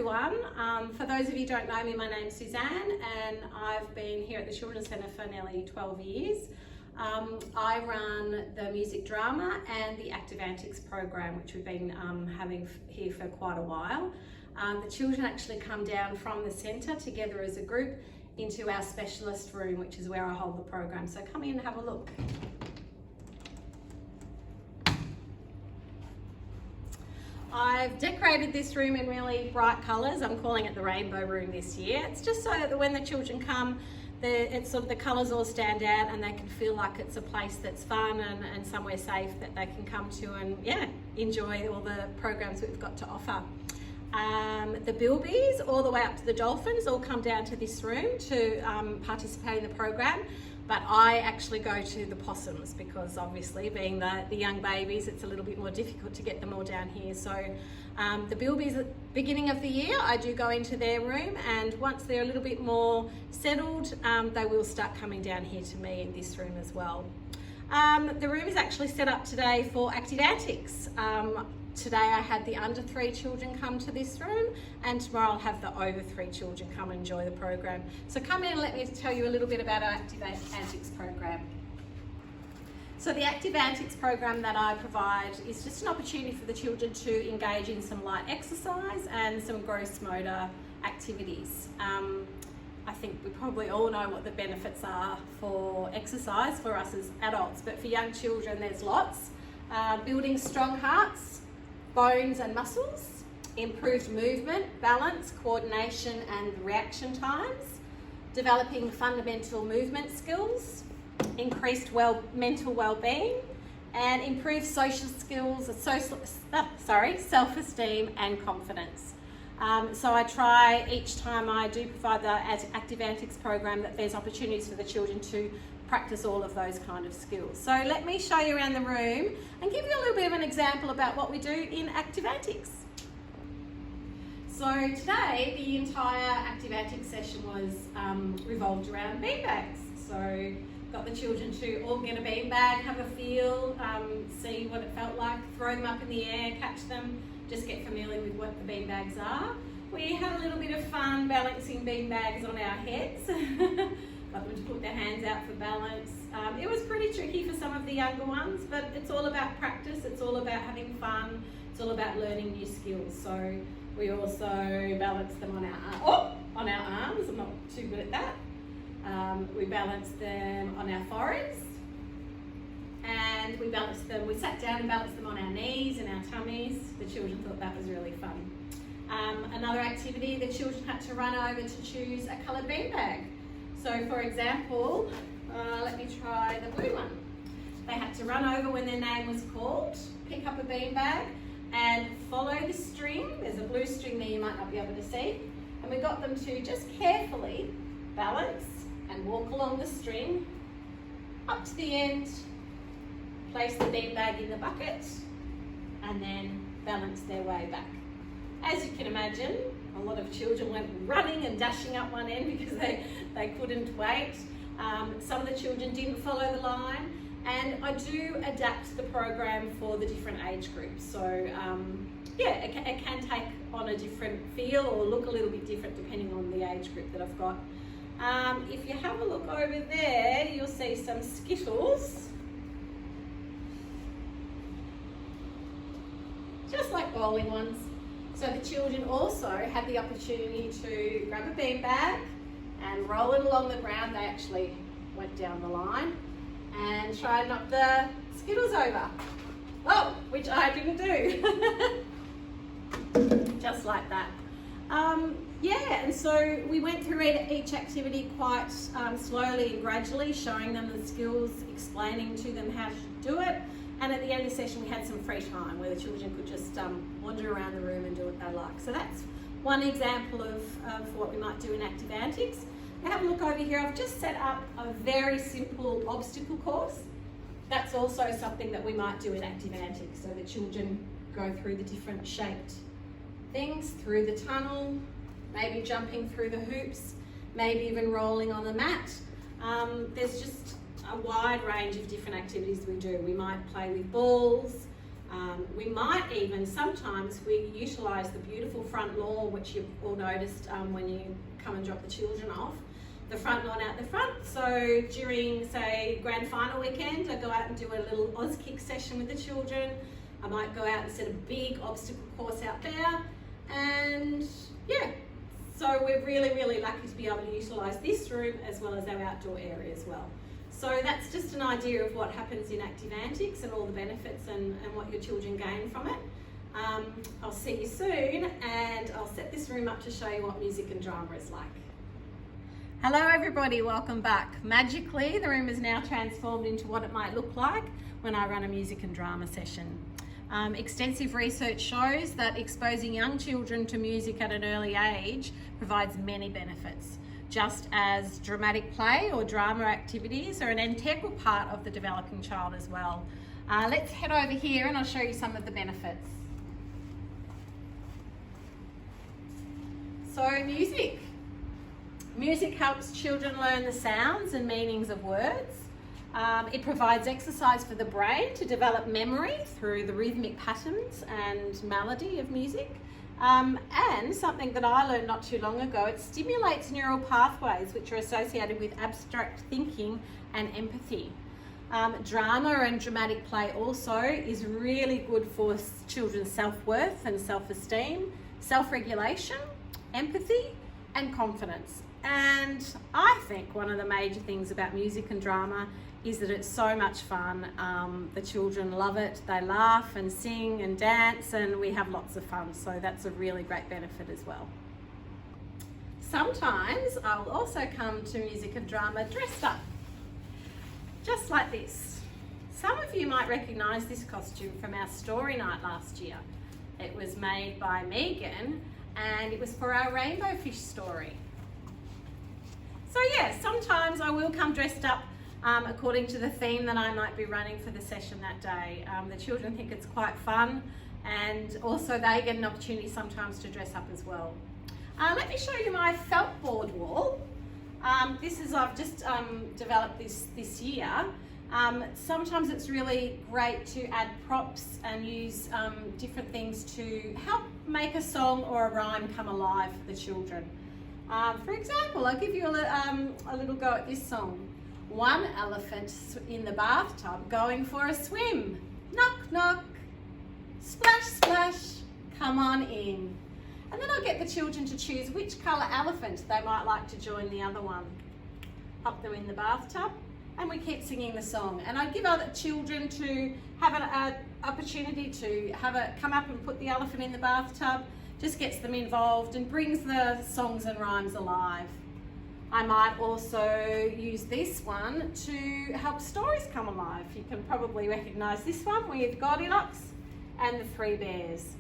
everyone. For those of you who don't know me, my name's Suzanne and I've been here at the Children's Centre for nearly 12 years. I run the music drama and the Active Antics program, which we've been having here for quite a while. The children actually come down from the centre together as a group into our specialist room, which is where I hold the program. So come in and have a look. I've decorated this room in really bright colours. I'm calling it the rainbow room this year. It's just so that when the children come, the colours all stand out and they can feel like it's a place that's fun and somewhere safe that they can come to and enjoy all the programs we've got to offer. The bilbies all the way up to the dolphins all come down to this room to participate in the program. But I actually go to the possums because obviously being the young babies, it's a little bit more difficult to get them all down here. So the bilbies at the beginning of the year, I do go into their room, and once they're a little bit more settled, they will start coming down here to me in this room as well. The room is actually set up today for Active Antics. Today I had the under 3 children come to this room, and tomorrow I'll have the over 3 children come and enjoy the program. So come in and let me tell you a little bit about our Active Antics program. So the Active Antics program that I provide is just an opportunity for the children to engage in some light exercise and some gross motor activities. I think we probably all know what the benefits are for exercise for us as adults, but for young children there's lots. Building strong hearts, bones and muscles, improved movement, balance, coordination and reaction times, developing fundamental movement skills, increased mental well-being, and improved social skills, self-esteem and confidence. So I try each time I do provide the Active Antics program that there's opportunities for the children to practice all of those kind of skills. So let me show you around the room and give you a little bit of an example about what we do in Active Antics. So today the entire Active Antics session was revolved around beanbags. So got the children to all get a beanbag, have a feel, see what it felt like, throw them up in the air, catch them, just get familiar with what the beanbags are. We had a little bit of fun balancing beanbags on our heads. Got them to put their hands out for balance. It was pretty tricky for some of the younger ones, but it's all about practice, it's all about having fun, it's all about learning new skills. So we also balanced them on our arms. I'm not too good at that. We balanced them on our foreheads, and we sat down and balanced them on our knees and our tummies. The children thought that was really fun. Another activity, the children had to run over to choose a coloured beanbag. So for example, let me try the blue one. They had to run over when their name was called, pick up a beanbag and follow the string. There's a blue string there you might not be able to see. And we got them to just carefully balance and walk along the string up to the end, place the beanbag in the bucket and then balance their way back. As you can imagine, a lot of children went running and dashing up one end because they couldn't wait. Some of the children didn't follow the line, and I do adapt the program for the different age groups. So it can take on a different feel or look a little bit different depending on the age group that I've got. If you have a look over there, you'll see some Skittles. Just like bowling ones. So the children also had the opportunity to grab a beanbag and roll it along the ground. They actually went down the line and tried and knock the Skittles over. Oh, which I didn't do. Just like that. And so we went through each activity quite slowly and gradually, showing them the skills, explaining to them how to do it. And at the end of the session, we had some free time where the children could just wander around the room and do what they like. So that's one example of what we might do in Active Antics. Now have a look over here. I've just set up a very simple obstacle course. That's also something that we might do in Active Antics. So the children go through the different shaped things, through the tunnel, maybe jumping through the hoops, maybe even rolling on the mat. There's just a wide range of different activities we do. We might play with balls, We might even, sometimes we utilise the beautiful front lawn, which you've all noticed when you come and drop the children off. The front lawn out the front. So during, say, grand final weekend, I go out and do a little Oz kick session with the children. I might go out and set a big obstacle course out there. And yeah, so we're really, really lucky to be able to utilise this room as well as our outdoor area as well. So that's just an idea of what happens in Active Antics and all the benefits and what your children gain from it. I'll see you soon, and I'll set this room up to show you what music and drama is like. Hello everybody, welcome back. Magically, the room is now transformed into what it might look like when I run a music and drama session. Extensive research shows that exposing young children to music at an early age provides many benefits, just as dramatic play or drama activities are an integral part of the developing child as well. Let's head over here and I'll show you some of the benefits. So music. Music helps children learn the sounds and meanings of words. It provides exercise for the brain to develop memory through the rhythmic patterns and melody of music. And something that I learned not too long ago, it stimulates neural pathways which are associated with abstract thinking and empathy. Drama and dramatic play also is really good for children's self-worth and self-esteem, self-regulation, empathy and confidence. And I think one of the major things about music and drama is that it's so much fun. The children love it, they laugh and sing and dance, and we have lots of fun, so that's a really great benefit as well. Sometimes I'll also come to music and drama dressed up, just like this. Some of you might recognise this costume from our story night last year. It was made by Megan, and it was for our rainbow fish story. So yeah, sometimes I will come dressed up according to the theme that I might be running for the session that day. The children think it's quite fun, and also they get an opportunity sometimes to dress up as well. Let me show you my felt board wall. This is, I've just developed this year. Sometimes it's really great to add props and use different things to help make a song or a rhyme come alive for the children. For example, I'll give you a little go at this song. One elephant in the bathtub going for a swim. Knock, knock. Splash, splash. Come on in. And then I'll get the children to choose which colour elephant they might like to join the other one. Pop them in the bathtub and we keep singing the song. And I give other children to have an opportunity to come up and put the elephant in the bathtub. Just gets them involved and brings the songs and rhymes alive. I might also use this one to help stories come alive. You can probably recognise this one with Goldilocks and the Three Bears.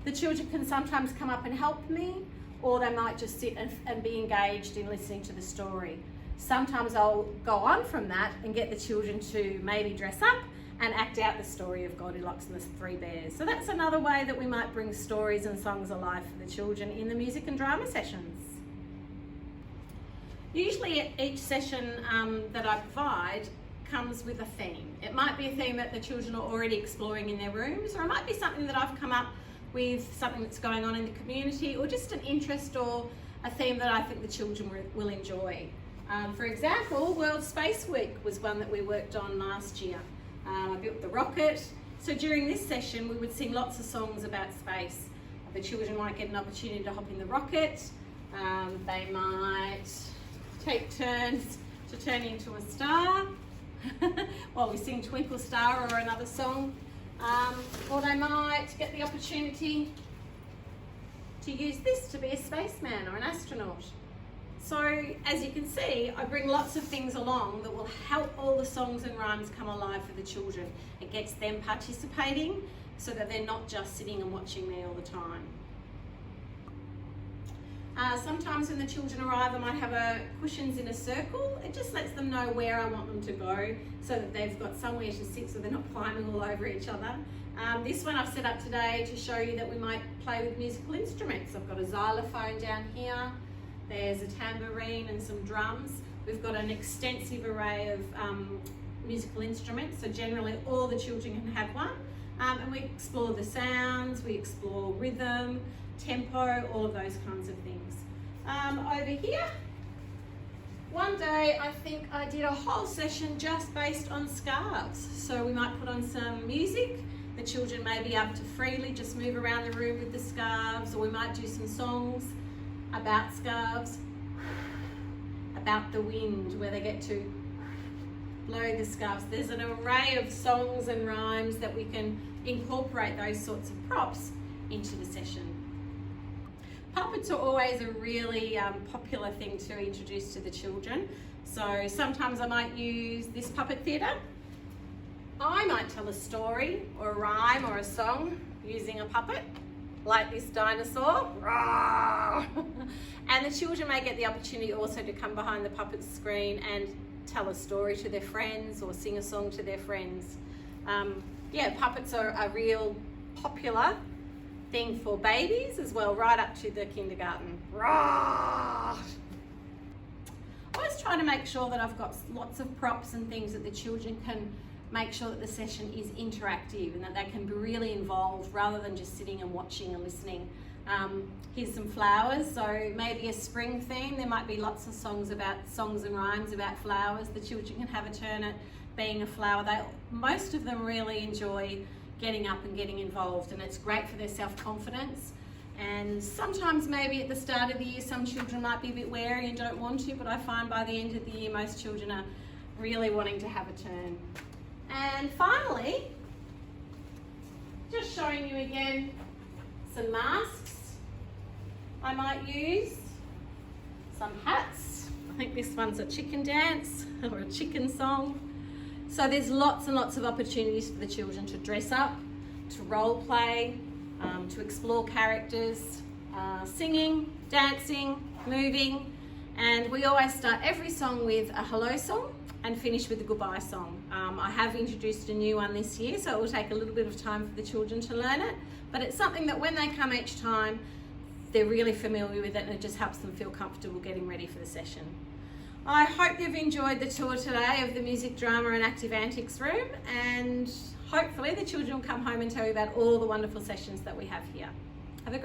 The children can sometimes come up and help me, or they might just sit and be engaged in listening to the story. Sometimes I'll go on from that and get the children to maybe dress up and act out the story of Goldilocks and the Three Bears. So that's another way that we might bring stories and songs alive for the children in the music and drama sessions. Usually each session that I provide comes with a theme. It might be a theme that the children are already exploring in their rooms, or it might be something that I've come up with, something that's going on in the community, or just an interest or a theme that I think the children will enjoy. For example, World Space Week was one that we worked on last year. I built the rocket. So during this session, we would sing lots of songs about space. The children might get an opportunity to hop in the rocket. They might take turns to turn into a star while we sing Twinkle Star or another song. Or they might get the opportunity to use this to be a spaceman or an astronaut. So as you can see, I bring lots of things along that will help all the songs and rhymes come alive for the children. It gets them participating so that they're not just sitting and watching me all the time. Sometimes when the children arrive, I might have cushions in a circle. It just lets them know where I want them to go so that they've got somewhere to sit so they're not climbing all over each other. This one I've set up today to show you that we might play with musical instruments. I've got a xylophone down here. There's a tambourine and some drums. We've got an extensive array of musical instruments, so generally all the children can have one. And we explore the sounds, we explore rhythm, tempo, all of those kinds of things. Over here, one day I think I did a whole session just based on scarves. So we might put on some music. The children may be able to freely just move around the room with the scarves, or we might do some songs about scarves, about the wind, where they get to blow the scarves. There's an array of songs and rhymes that we can incorporate those sorts of props into the session. Puppets are always a really popular thing to introduce to the children. So sometimes I might use this puppet theatre. I might tell a story or a rhyme or a song using a puppet, like this dinosaur. And the children may get the opportunity also to come behind the puppet screen and tell a story to their friends or sing a song to their friends. Yeah, puppets are a real popular thing for babies as well, right up to the kindergarten. I always try to make sure that I've got lots of props and things that the children can make sure that the session is interactive and that they can be really involved rather than just sitting and watching and listening. Here's some flowers, so maybe a spring theme. There might be lots of songs and rhymes about flowers. The children can have a turn at being a flower. Most of them really enjoy getting up and getting involved, and it's great for their self-confidence. And sometimes maybe at the start of the year some children might be a bit wary and don't want to, but I find by the end of the year most children are really wanting to have a turn. And finally, just showing you again some masks I might use, some hats. I think this one's a chicken dance or a chicken song. So there's lots and lots of opportunities for the children to dress up, to role play, to explore characters, singing, dancing, moving. And we always start every song with a hello song and finish with a goodbye song. I have introduced a new one this year, so it will take a little bit of time for the children to learn it, but it's something that when they come each time, they're really familiar with it, and it just helps them feel comfortable getting ready for the session. I hope you've enjoyed the tour today of the Music, Drama and Active Antics room, and hopefully the children will come home and tell you about all the wonderful sessions that we have here. Have a great